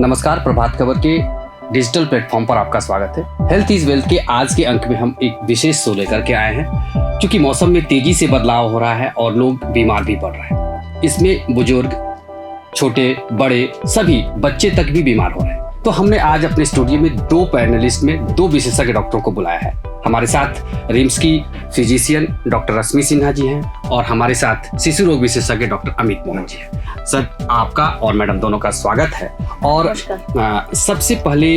नमस्कार, प्रभात खबर के digital platform पर आपका स्वागत है। हेल्थ इज वेल्थ के आज के अंक में हम एक विशेष शो लेकर के आए हैं। क्योंकि मौसम में तेजी से बदलाव हो रहा है और लोग बीमार भी पड़ रहे हैं। इसमें बुजुर्ग, छोटे बड़े सभी बच्चे तक भी बीमार हो रहे हैं। तो हमने आज अपने स्टूडियो में दो पैनलिस्ट में दो विशेषज्ञ डॉक्टरों को बुलाया है। हमारे साथ रिम्स की फिजिशियन डॉक्टर रश्मि सिन्हा जी हैं और हमारे साथ शिशु रोग विशेषज्ञ डॉक्टर अमित मोहन जी हैं। सर, आपका और मैडम दोनों का स्वागत है। और सबसे पहले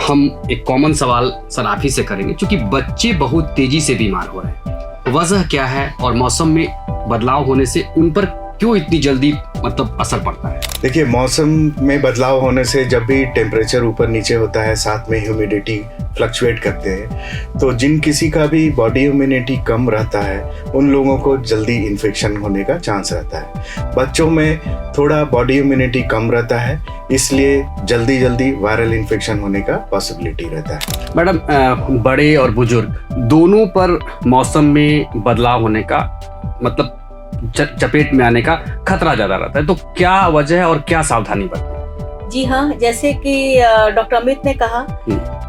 हम एक कॉमन सवाल सर आप ही से करेंगे, क्योंकि बच्चे बहुत तेजी से बीमार हो रहे हैं। वजह क्या है और मौसम में बदलाव होने से उन पर क्यों इतनी जल्दी असर पड़ता है? देखिए, मौसम में बदलाव होने से जब भी टेम्परेचर ऊपर नीचे होता है, साथ में ह्यूमिडिटी फ्लक्चुएट करते हैं, तो जिन किसी का भी बॉडी इम्यूनिटी कम रहता है उन लोगों को जल्दी इन्फेक्शन होने का चांस रहता है। बच्चों में थोड़ा बॉडी इम्यूनिटी कम रहता है, इसलिए जल्दी वायरल इन्फेक्शन होने का पॉसिबिलिटी रहता है। मैडम, बड़े और बुजुर्ग दोनों पर मौसम में बदलाव होने का चपेट में आने का खतरा ज्यादा रहता है, तो क्या वजह है और क्या सावधानी बरतें? जी हाँ, जैसे कि डॉक्टर अमित ने कहा,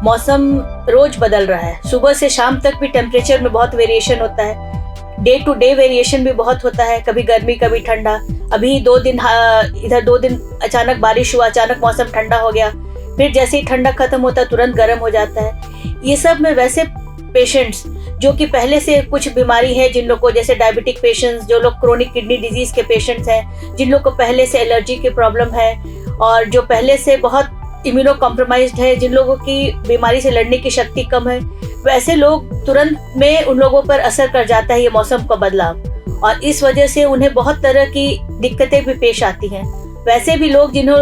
मौसम रोज बदल रहा है। सुबह से शाम तक भी टेम्परेचर में बहुत वेरिएशन होता है। डे टू डे वेरिएशन भी बहुत होता है, कभी गर्मी कभी ठंडा। अभी 2 दिन इधर 2 दिन अचानक बारिश हुआ, अचानक मौसम ठंडा हो गया, फिर जैसे ही ठंडा खत्म होता है तुरंत गर्म हो जाता है। ये सब में वैसे पेशेंट्स जो कि पहले से कुछ बीमारी है, जिन लोग को जैसे डायबिटिक पेशेंट्स, जो लोग क्रोनिक किडनी डिजीज के पेशेंट्स हैं, जिन लोग को पहले से एलर्जी की प्रॉब्लम है और जो पहले से बहुत इम्यूनो कॉम्प्रोमाइज्ड है, जिन लोगों की बीमारी से लड़ने की शक्ति कम है, वैसे लोग तुरंत में उन लोगों पर असर कर जाता है ये मौसम का बदलाव, और इस वजह से उन्हें बहुत तरह की दिक्कतें भी पेश आती हैं। वैसे भी लोग जिन्हों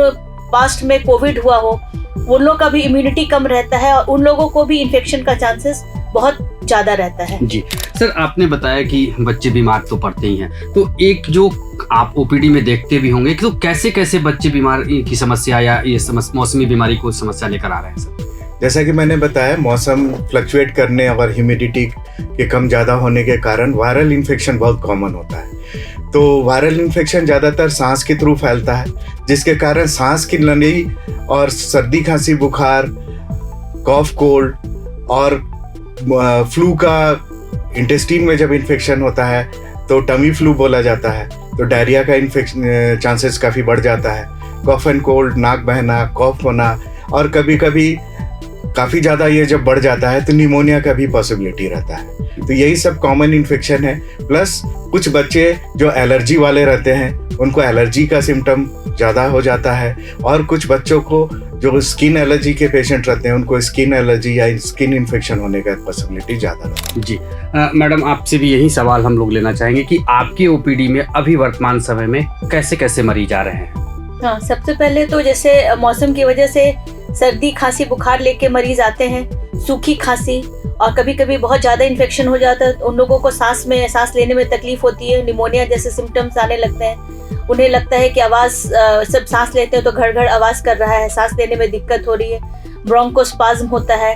पास्ट में कोविड हुआ हो, उन लोगों का भी इम्यूनिटी कम रहता है और उन लोगों को भी इन्फेक्शन का चांसेस बहुत ज्यादा रहता है। जी सर, आपने बताया कि बच्चे बीमार तो पड़ते ही हैं, तो एक जो आप ओपीडी में देखते भी होंगे, तो कैसे कैसे बच्चे बीमार की समस्या या ये मौसमी बीमारी को समस्या लेकर आ रहे हैं सर? जैसा कि मैंने बताया, मौसम फ्लक्चुएट करने और ह्यूमिडिटी के कम ज़्यादा होने के कारण वायरल इन्फेक्शन बहुत कॉमन होता है। तो वायरल इन्फेक्शन ज़्यादातर सांस के थ्रू फैलता है, जिसके कारण सांस की नली और सर्दी खांसी बुखार, कॉफ कोल्ड और फ्लू का इंटेस्टाइन में जब इन्फेक्शन होता है तो टमी फ्लू बोला जाता है। तो डायरिया का इन्फेक्शन चांसेस काफ़ी बढ़ जाता है। कॉफ एंड कोल्ड, नाक बहना, कॉफ होना, और कभी कभी काफ़ी ज़्यादा ये जब बढ़ जाता है तो निमोनिया का भी पॉसिबिलिटी रहता है। तो यही सब कॉमन इन्फेक्शन है। प्लस कुछ बच्चे जो एलर्जी वाले रहते हैं उनको एलर्जी का सिम्टम ज़्यादा हो जाता है, और कुछ बच्चों को जो स्किन एलर्जी के पेशेंट रहते हैं उनको स्किन एलर्जी या स्किन इन्फेक्शन होने का पॉसिबिलिटी ज़्यादा रहता है। जी मैडम, आपसे भी यही सवाल हम लोग लेना चाहेंगे कि आपके ओपीडी में अभी वर्तमान समय में कैसे कैसे मरीज आ रहे हैं? हाँ, सबसे पहले तो जैसे मौसम की वजह से सर्दी खांसी बुखार लेके मरीज आते हैं, सूखी खांसी, और कभी कभी बहुत ज़्यादा इन्फेक्शन हो जाता है। उन लोगों को सांस लेने में तकलीफ होती है, निमोनिया जैसे सिम्टम्स आने लगते हैं। उन्हें लगता है कि आवाज़ सब सांस लेते हैं तो घड़ घड़ आवाज़ कर रहा है, सांस लेने में दिक्कत हो रही है, ब्रोंकोस्पाज्म होता है।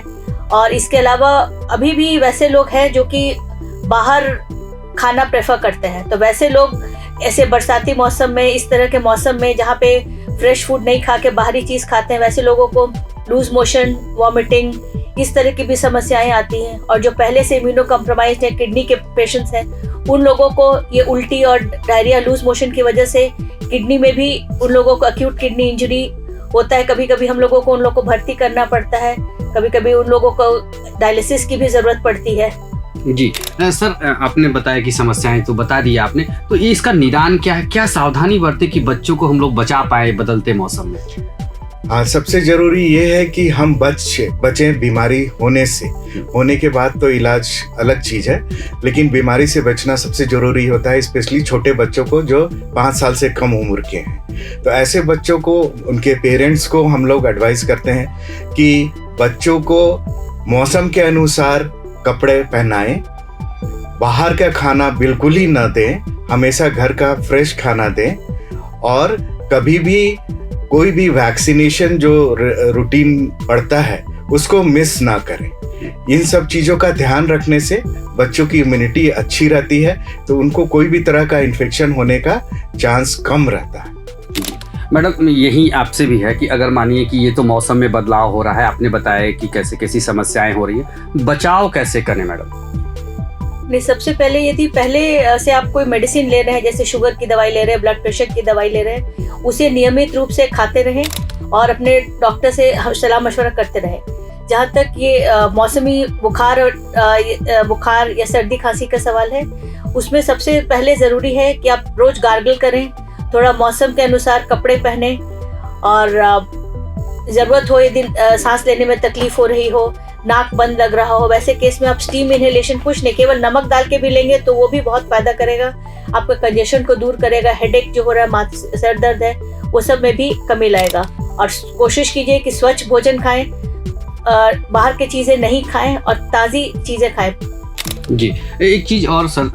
और इसके अलावा अभी भी वैसे लोग हैं जो कि बाहर खाना प्रेफर करते हैं। तो वैसे लोग ऐसे बरसाती मौसम में, इस तरह के मौसम में जहाँ पे फ्रेश फूड नहीं खा के बाहरी चीज़ खाते हैं, वैसे लोगों को लूज मोशन, वॉमिटिंग, इस तरह की भी समस्याएं आती हैं। और जो पहले से इम्यूनो कॉम्प्रोमाइज्ड है, किडनी के पेशेंट्स हैं, उन लोगों को ये उल्टी और डायरिया, लूज मोशन की वजह से किडनी में भी उन लोगों को एक्यूट किडनी इंजरी होता है। कभी कभी हम लोगों को उन लोगों को भर्ती करना पड़ता है, कभी कभी उन लोगों को डायलिसिस की भी ज़रूरत पड़ती है। जी सर, आपने बताया कि समस्याएं तो बता दी आपने, तो ये इसका निदान क्या है? क्या सावधानी बरते कि बच्चों को हम लोग बचा पाए बदलते मौसम में? हाँ, सबसे ज़रूरी ये है कि हम बचें बीमारी होने से। होने के बाद तो इलाज अलग चीज़ है, लेकिन बीमारी से बचना सबसे ज़रूरी होता है, स्पेशली छोटे बच्चों को जो 5 साल से कम उम्र के हैं। तो ऐसे बच्चों को, उनके पेरेंट्स को हम लोग एडवाइस करते हैं कि बच्चों को मौसम के अनुसार कपड़े पहनाएं, बाहर का खाना बिल्कुल ही ना दें, हमेशा घर का फ्रेश खाना दें, और कभी भी कोई भी वैक्सीनेशन जो रूटीन पड़ता है उसको मिस ना करें। इन सब चीज़ों का ध्यान रखने से बच्चों की इम्यूनिटी अच्छी रहती है, तो उनको कोई भी तरह का इन्फेक्शन होने का चांस कम रहता है। मैडम यही आपसे भी है कि अगर मानिए कि ये तो मौसम में बदलाव हो रहा है, आपने बताया कि कैसे कैसी समस्याएं हो रही है, बचाव कैसे करें मैडम? नहीं, सबसे पहले यदि पहले से आप कोई मेडिसिन ले रहे हैं, जैसे शुगर की दवाई ले रहे हैं, ब्लड प्रेशर की दवाई ले रहे हैं, उसे नियमित रूप से खाते रहें और अपने डॉक्टर से सलाह मशवरा करते रहें। जहाँ तक ये मौसमी बुखार या सर्दी खांसी का सवाल है, उसमें सबसे पहले ज़रूरी है कि आप रोज़ गार्गल करें, थोड़ा मौसम के अनुसार कपड़े पहने, और ज़रूरत हो यदि सांस लेने में तकलीफ हो रही हो, नाक बंद लग रहा हो, वैसे केस में आप स्टीम इनहेलेशन कुछ नहीं, केवल नमक डाल के भी लेंगे तो वो भी बहुत फायदा करेगा, आपका कंजेशन को दूर करेगा, हेडेक जो हो रहा है, सर दर्द है, वो सब में भी कमी लाएगा। और कोशिश कीजिए कि स्वच्छ भोजन खाएं, बाहर की चीज़ें नहीं खाएं और ताज़ी चीज़ें खाएं। जी, एक चीज़ और सर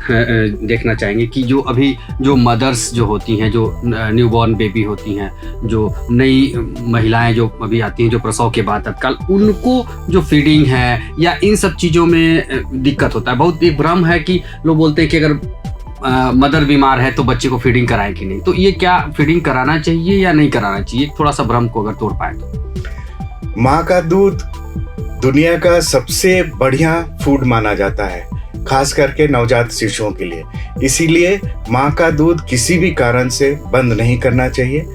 देखना चाहेंगे कि जो अभी जो मदर्स जो होती हैं, जो न्यूबॉर्न बेबी होती हैं, जो नई महिलाएं जो अभी आती हैं, जो प्रसव के बाद तत्काल, उनको जो फीडिंग है या इन सब चीज़ों में दिक्कत होता है। बहुत एक भ्रम है कि लोग बोलते हैं कि अगर मदर बीमार है तो बच्चे को फीडिंग कराएं कि नहीं, तो ये क्या फीडिंग कराना चाहिए या नहीं कराना चाहिए? थोड़ा सा भ्रम को अगर तोड़ पाए तो। माँ का दूध दुनिया का सबसे बढ़िया फूड माना जाता है, खास करके नवजात शिशुओं के लिए। इसीलिए माँ का दूध किसी भी कारण से बंद नहीं करना चाहिए।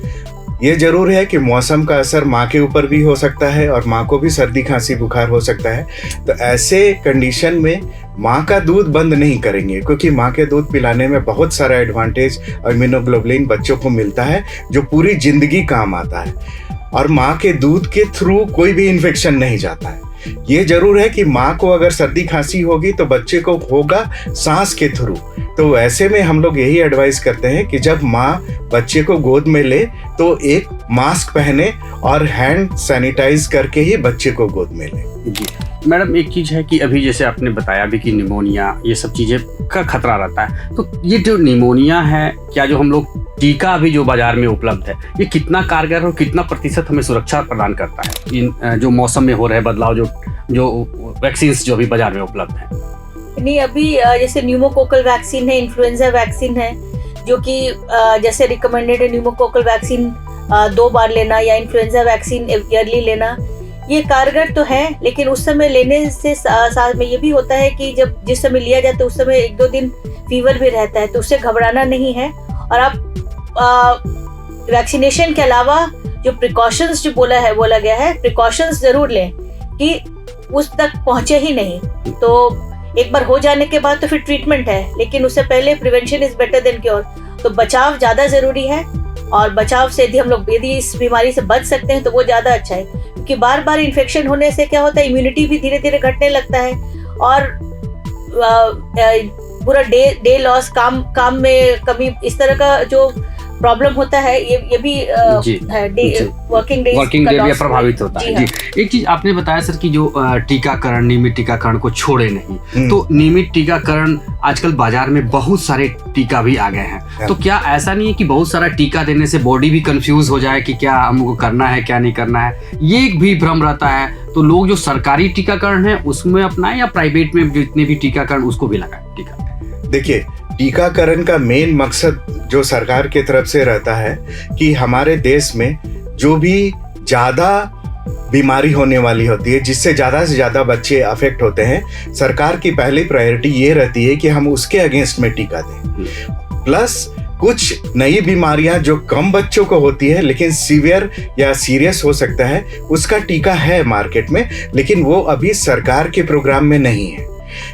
ये जरूर है कि मौसम का असर माँ के ऊपर भी हो सकता है और माँ को भी सर्दी खांसी बुखार हो सकता है। तो ऐसे कंडीशन में माँ का दूध बंद नहीं करेंगे, क्योंकि माँ के दूध पिलाने में बहुत सारा एडवांटेज और इम्यूनोग्लोबुलिन बच्चों को मिलता है जो पूरी जिंदगी काम आता है, और माँ के दूध के थ्रू कोई भी इन्फेक्शन नहीं जाता है। ये जरूर है कि माँ को अगर सर्दी खांसी होगी तो बच्चे को होगा सांस के थ्रू। तो ऐसे में हम लोग यही एडवाइस करते हैं कि जब माँ बच्चे को गोद में ले तो एक मास्क पहने और हैंड सैनिटाइज करके ही बच्चे को गोद में ले। जी मैडम, एक चीज़ है कि अभी जैसे आपने बताया भी कि निमोनिया ये सब चीज़ें का खतरा रहता है, तो ये जो निमोनिया है, क्या जो हम लोग टीका अभी जो बाजार में उपलब्ध है, ये कितना कारगर और कितना प्रतिशत हमें सुरक्षा प्रदान करता है इन जो मौसम में हो रहे बदलाव, जो वैक्सीन जो अभी बाजार में उपलब्ध है? नहीं, अभी जैसे न्यूमोकोकल वैक्सीन है, इन्फ्लुएंजा वैक्सीन है, जो कि जैसे रिकमेंडेड है न्यूमोकोकल वैक्सीन 2 बार लेना या इन्फ्लुएंजा वैक्सीन ईयरली लेना, ये कारगर तो है। लेकिन उस समय लेने से साथ में ये भी होता है कि जब जिस समय लिया जाता है उस समय 1-2 दिन फीवर भी रहता है, तो उससे घबराना नहीं है। और आप वैक्सीनेशन के अलावा जो प्रिकॉशंस जो बोला गया है, प्रिकॉशंस जरूर लें कि उस तक पहुंचे ही नहीं। तो एक बार हो जाने के बाद तो फिर ट्रीटमेंट है, लेकिन उससे पहले prevention is better than cure. तो बचाव ज़्यादा ज़रूरी है, और बचाव से यदि हम लोग इस बीमारी से बच सकते हैं तो वो ज़्यादा अच्छा है, क्योंकि बार बार इन्फेक्शन होने से क्या होता है, इम्यूनिटी भी धीरे धीरे घटने लगता है, और पूरा डे लॉस, काम में कमी, इस तरह का जो प्रॉब्लम होता है, ये भी वर्किंग डे भी प्रभावित होता है। हाँ। जी, एक चीज आपने बताया सर कि जो टीकाकरण, नियमित टीकाकरण को छोड़े नहीं, तो नियमित टीकाकरण आजकल बाजार में बहुत सारे टीका भी आ गए हैं, तो क्या ऐसा नहीं है कि बहुत सारा टीका देने से बॉडी भी कंफ्यूज हो जाए कि क्या हमको करना है क्या नहीं करना है? ये एक भी भ्रम रहता है। तो लोग जो सरकारी टीकाकरण है उसमें अपनाएं या प्राइवेट में जितने भी टीकाकरण उसको भी लगाएं टीका? देखिए, टीकाकरण का मेन मकसद जो सरकार की तरफ से रहता है कि हमारे देश में जो भी ज़्यादा बीमारी होने वाली होती है, जिससे ज़्यादा से ज़्यादा बच्चे अफेक्ट होते हैं, सरकार की पहली प्रायोरिटी ये रहती है कि हम उसके अगेंस्ट में टीका दें। प्लस कुछ नई बीमारियां जो कम बच्चों को होती है लेकिन सीवियर या सीरियस हो सकता है, उसका टीका है मार्केट में, लेकिन वो अभी सरकार के प्रोग्राम में नहीं है।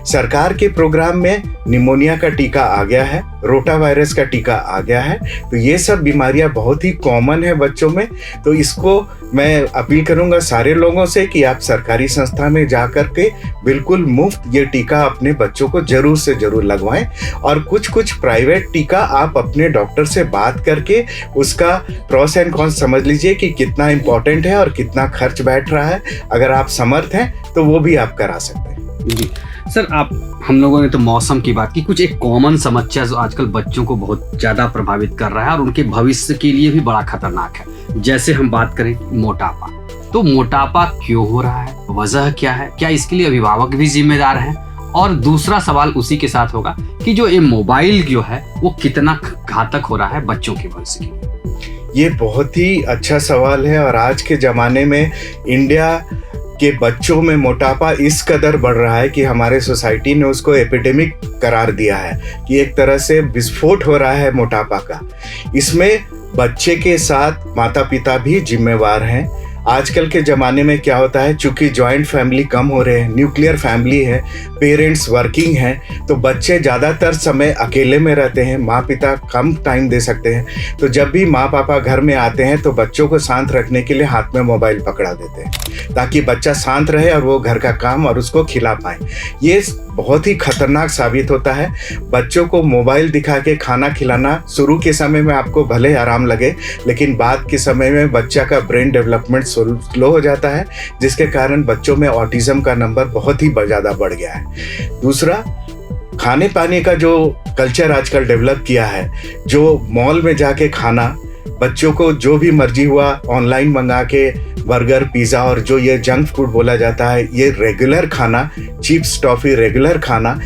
सरकार के प्रोग्राम में निमोनिया का टीका आ गया है, रोटा वायरस का टीका आ गया है, तो ये सब बीमारियां बहुत ही कॉमन है बच्चों में। तो इसको मैं अपील करूंगा सारे लोगों से कि आप सरकारी संस्था में जा कर के बिल्कुल मुफ्त ये टीका अपने बच्चों को जरूर से जरूर लगवाएं। और कुछ प्राइवेट टीका आप अपने डॉक्टर से बात करके उसका प्रॉस एंड कॉन्स समझ लीजिए कि कितना इम्पोर्टेंट है और कितना खर्च बैठ रहा है। अगर आप समर्थ हैं तो वो भी आप करा सकते हैं। जी सर, आप हम लोगों ने तो मौसम की बात की, कुछ एक कॉमन समस्या जो आजकल बच्चों को बहुत ज़्यादा प्रभावित कर रहा है और उनके भविष्य के लिए भी बड़ा खतरनाक है, जैसे हम बात करें मोटापा। तो मोटापा क्यों हो रहा है, वजह क्या है, क्या इसके लिए अभिभावक भी जिम्मेदार हैं? और दूसरा सवाल उसी के साथ होगा कि जो ये मोबाइल जो है वो कितना घातक हो रहा है बच्चों के भविष्य के लिए? ये बहुत ही अच्छा सवाल है और आज के ज़माने में इंडिया के बच्चों में मोटापा इस कदर बढ़ रहा है कि हमारे सोसाइटी ने उसको एपिडेमिक करार दिया है कि एक तरह से विस्फोट हो रहा है मोटापा का। इसमें बच्चे के साथ माता पिता भी जिम्मेवार हैं। आजकल के ज़माने में क्या होता है, चूँकि जॉइंट फैमिली कम हो रहे हैं, न्यूक्लियर फैमिली है, पेरेंट्स वर्किंग हैं, तो बच्चे ज़्यादातर समय अकेले में रहते हैं, माँ पिता कम टाइम दे सकते हैं। तो जब भी माँ पापा घर में आते हैं तो बच्चों को शांत रखने के लिए हाथ में मोबाइल पकड़ा देते हैं ताकि बच्चा शांत रहे और वो घर का काम और उसको खिला पाए। ये बहुत ही खतरनाक साबित होता है। बच्चों को मोबाइल दिखा के खाना खिलाना शुरू के समय में आपको भले आराम लगे, लेकिन बाद के समय में बच्चा का ब्रेन डेवलपमेंट स्लो हो जाता है, जिसके कारण बच्चों में ऑटिज्म का नंबर बहुत ही ज़्यादा बढ़ गया है। दूसरा, खाने पाने का जो कल्चर आजकल डेवलप किया है, जो मॉल में जाके खाना, बच्चों को जो भी मर्जी हुआ ऑनलाइन मंगा के बर्गर पिज़्ज़ा और जो ये जंक फूड बोला जाता है, ये रेगुलर खाना, चिप्स टॉफ़ी रेगुलर खाना,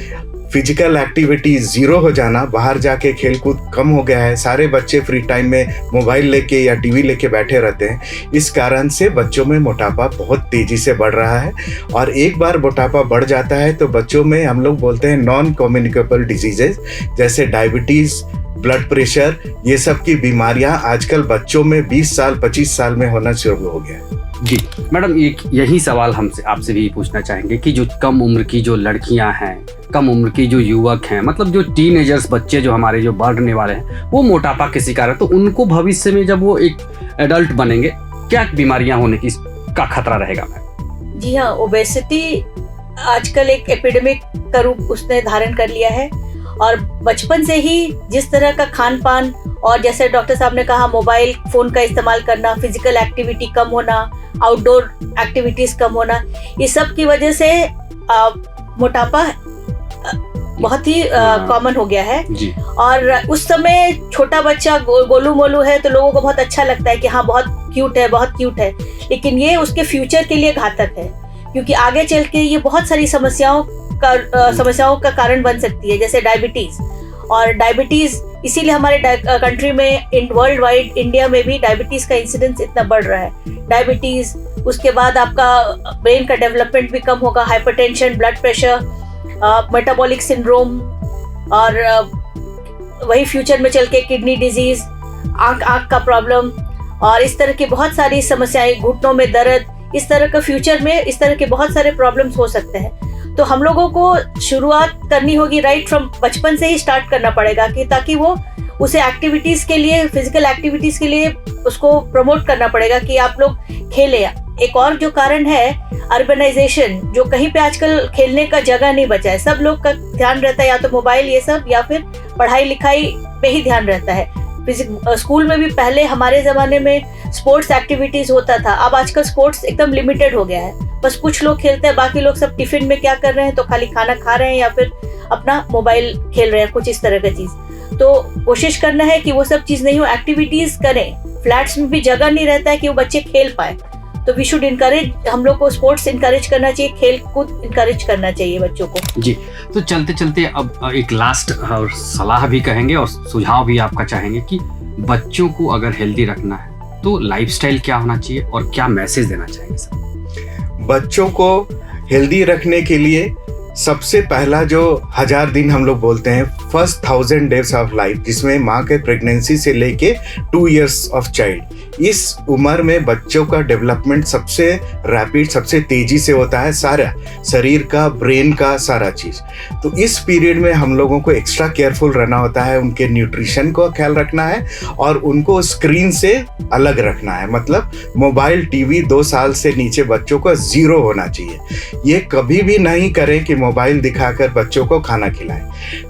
फिजिकल एक्टिविटी ज़ीरो हो जाना, बाहर जाके खेल कूद कम हो गया है। सारे बच्चे फ्री टाइम में मोबाइल लेके या टीवी लेके बैठे रहते हैं। इस कारण से बच्चों में मोटापा बहुत तेज़ी से बढ़ रहा है और एक बार मोटापा बढ़ जाता है तो बच्चों में हम लोग बोलते हैं नॉन कम्युनिकेबल डिजीजेज जैसे डायबिटीज़, ब्लड प्रेशर, ये सब की बीमारियां आजकल बच्चों में 20 साल 25 साल में होना शुरू हो गया है। जी मैडम, यही सवाल हमसे आपसे भी पूछना चाहेंगे कि जो कम उम्र की जो लड़कियां हैं, कम उम्र की जो युवक हैं, मतलब जो टीनेजर्स बच्चे जो हमारे जो बढ़ने वाले हैं, वो मोटापा के शिकार है, तो उनको भविष्य में जब वो एक एडल्ट बनेंगे क्या बीमारियां होने की का खतरा रहेगा? जी हाँ, ओबेसिटी आजकल एक एपिडेमिक का रूप उसने धारण कर लिया है और बचपन से ही जिस तरह का खान पान और जैसे डॉक्टर साहब ने कहा मोबाइल फोन का इस्तेमाल करना, फिजिकल एक्टिविटी कम होना, आउटडोर एक्टिविटीज कम होना, ये सब की वजह से मोटापा बहुत ही कॉमन हो गया है जी। और उस समय छोटा बच्चा गोलू मोलू है तो लोगों को बहुत अच्छा लगता है कि हाँ बहुत क्यूट है, बहुत क्यूट है, लेकिन ये उसके फ्यूचर के लिए घातक है क्योंकि आगे चल के ये बहुत सारी समस्याओं का कारण बन सकती है, जैसे डायबिटीज। और डायबिटीज इसीलिए हमारे कंट्री में वर्ल्ड वाइड इंडिया में भी डायबिटीज का इंसिडेंस इतना बढ़ रहा है। डायबिटीज, उसके बाद आपका ब्रेन का डेवलपमेंट भी कम होगा, hypertension, blood pressure, metabolic syndrome और वही फ्यूचर में चल के किडनी डिजीज, आँख का प्रॉब्लम और इस तरह की बहुत सारी समस्याएं, घुटनों में दर्द, इस तरह का फ्यूचर में इस तरह के बहुत सारे प्रॉब्लम्स हो सकते हैं। तो हम लोगों को शुरुआत करनी होगी राइट फ्रॉम बचपन से ही स्टार्ट करना पड़ेगा कि ताकि वो उसे एक्टिविटीज के लिए, फिजिकल एक्टिविटीज के लिए उसको प्रमोट करना पड़ेगा कि आप लोग खेलें। एक और जो कारण है अर्बनाइजेशन, जो कहीं पे आजकल खेलने का जगह नहीं बचा है, सब लोग का ध्यान रहता है या तो मोबाइल ये सब या फिर पढ़ाई लिखाई पे ही ध्यान रहता है। स्कूल में भी पहले हमारे ज़माने में स्पोर्ट्स एक्टिविटीज़ होता था, अब आजकल स्पोर्ट्स एकदम लिमिटेड हो गया है। बस कुछ लोग खेलते हैं, बाकी लोग सब टिफिन में क्या कर रहे हैं तो खाली खाना खा रहे हैं या फिर अपना मोबाइल खेल रहे हैं, कुछ इस तरह का चीज़। तो कोशिश करना है कि वो सब चीज़ नहीं हो, एक्टिविटीज़ करें। फ्लैट्स में भी जगह नहीं रहता है कि वो बच्चे खेल पाए, तो वी शुड इनकरेज, हम लोग को स्पोर्ट्स इनकरेज करना चाहिए, खेल कूद इनकरेज करना चाहिए बच्चों को। जी, तो चलते चलते अब एक लास्ट और सलाह भी कहेंगे और सुझाव भी आपका चाहेंगे कि बच्चों को अगर हेल्दी रखना है तो लाइफस्टाइल क्या होना चाहिए और क्या मैसेज देना चाहेंगे सर? बच्चों को हेल्दी रखने के लिए सबसे पहला जो 1000 दिन हम लोग बोलते हैं, फर्स्ट 1000 डेज ऑफ लाइफ, जिसमें माँ के प्रेगनेंसी से लेके 2 इयर्स ऑफ चाइल्ड, इस उम्र में बच्चों का डेवलपमेंट सबसे रैपिड, सबसे तेजी से होता है, सारा शरीर का, ब्रेन का, सारा चीज़। तो इस पीरियड में हम लोगों को एक्स्ट्रा केयरफुल रहना होता है, उनके न्यूट्रिशन को ख्याल रखना है और उनको स्क्रीन से अलग रखना है। मतलब मोबाइल, टीवी 2 साल से नीचे बच्चों का 0 होना चाहिए। ये कभी भी नहीं करें कि मोबाइल दिखाकर बच्चों को खाना खिलाएं।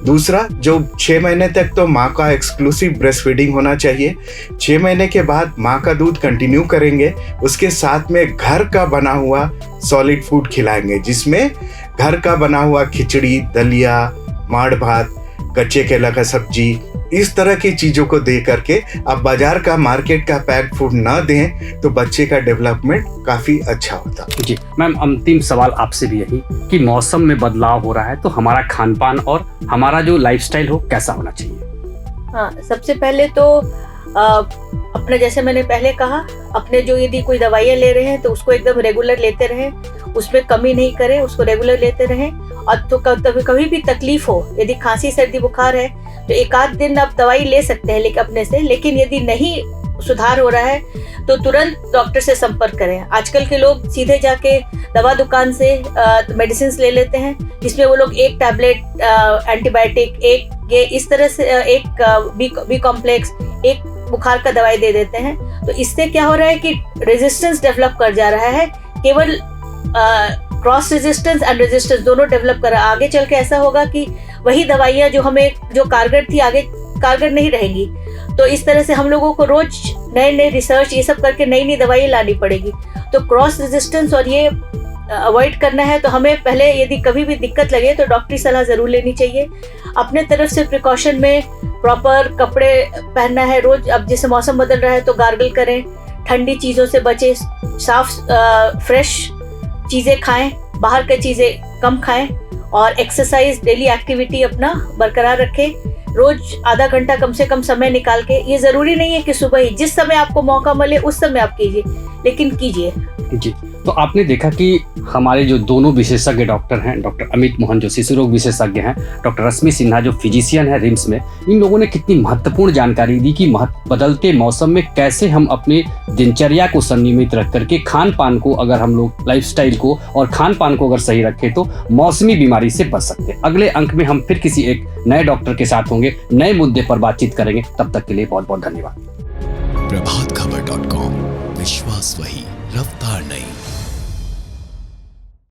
दूसरा, जो 6 महीने तक तो माँ का एक्सक्लूसिव ब्रेस्ट फीडिंग होना चाहिए। 6 महीने के बाद माँ का दूध कंटिन्यू करेंगे, उसके साथ में घर का बना हुआ सॉलिड फूड खिलाएंगे, जिसमें घर का बना हुआ खिचड़ी, दलिया, माड़ भात, कच्चे केला का सब्जी, इस तरह की चीज़ों को दे करके, अब बाजार का, मार्केट का पैक्ड फूड ना दें तो बच्चे का डेवलपमेंट काफ़ी अच्छा होता है। जी मैम, अंतिम सवाल आपसे भी यही कि मौसम में बदलाव हो रहा है तो हमारा खान पान और हमारा जो लाइफस्टाइल हो कैसा होना चाहिए? हाँ, सबसे पहले तो अपने जैसे मैंने पहले कहा, अपने जो यदि कोई दवाइयाँ ले रहे हैं तो उसको एकदम रेगुलर लेते रहें, उसमें कमी नहीं करें, उसको रेगुलर लेते रहें। और तो कभी भी तकलीफ हो, यदि खांसी सर्दी बुखार है तो एक आध दिन आप दवाई ले सकते हैं लेकिन अपने से, लेकिन यदि नहीं सुधार हो रहा है तो तुरंत डॉक्टर से संपर्क करें। आजकल के लोग सीधे जाके दवा दुकान से मेडिसिन ले लेते हैं, जिसमें वो लोग एक टैबलेट एंटीबायोटिक, एक ये इस तरह से एक बी कॉम्प्लेक्स, एक बुखार का दवाई दे देते हैं। तो इससे क्या हो रहा है कि रेजिस्टेंस डेवलप कर जा रहा है, केवल क्रॉस रेजिस्टेंस एंड रेजिस्टेंस दोनों डेवलप कर रहा है। आगे चल के ऐसा होगा कि वही दवाइयाँ जो कारगर थी आगे कारगर नहीं रहेंगी। तो इस तरह से हम लोगों को रोज नए रिसर्च ये सब करके नई दवाई लानी पड़ेगी। तो क्रॉस रेजिस्टेंस और ये अवॉइड करना है तो हमें पहले यदि कभी भी दिक्कत लगे तो डॉक्टरी सलाह ज़रूर लेनी चाहिए। अपने तरफ से प्रिकॉशन में प्रॉपर कपड़े पहनना है रोज। अब जैसे मौसम बदल रहा है तो गार्गल करें, ठंडी चीज़ों से बचें, साफ फ्रेश चीज़ें खाएं, बाहर की चीज़ें कम खाएं और एक्सरसाइज डेली एक्टिविटी अपना बरकरार रखें। रोज आधा घंटा कम से कम समय निकाल के, ये ज़रूरी नहीं है कि सुबह ही, जिस समय आपको मौका मिले उस समय आप कीजिए, लेकिन कीजिए। जी, तो आपने देखा कि हमारे जो दोनों विशेषज्ञ डॉक्टर हैं, डॉक्टर अमित मोहन जो शिशु रोग विशेषज्ञ हैं, डॉक्टर रश्मि सिन्हा जो फिजिशियन है रिम्स में, इन लोगों ने कितनी महत्वपूर्ण जानकारी दी कि बदलते मौसम में कैसे हम अपने दिनचर्या को संयमित रख करके खान पान को, अगर हम लोग लाइफस्टाइल को और खान पान को अगर सही रखें तो मौसमी बीमारी से बच सकते हैं। अगले अंक में हम फिर किसी एक नए डॉक्टर के साथ होंगे, नए मुद्दे पर बातचीत करेंगे। तब तक के लिए बहुत बहुत धन्यवाद। प्रभातखबर.com, विश्वास वही, रफ्तार नहीं।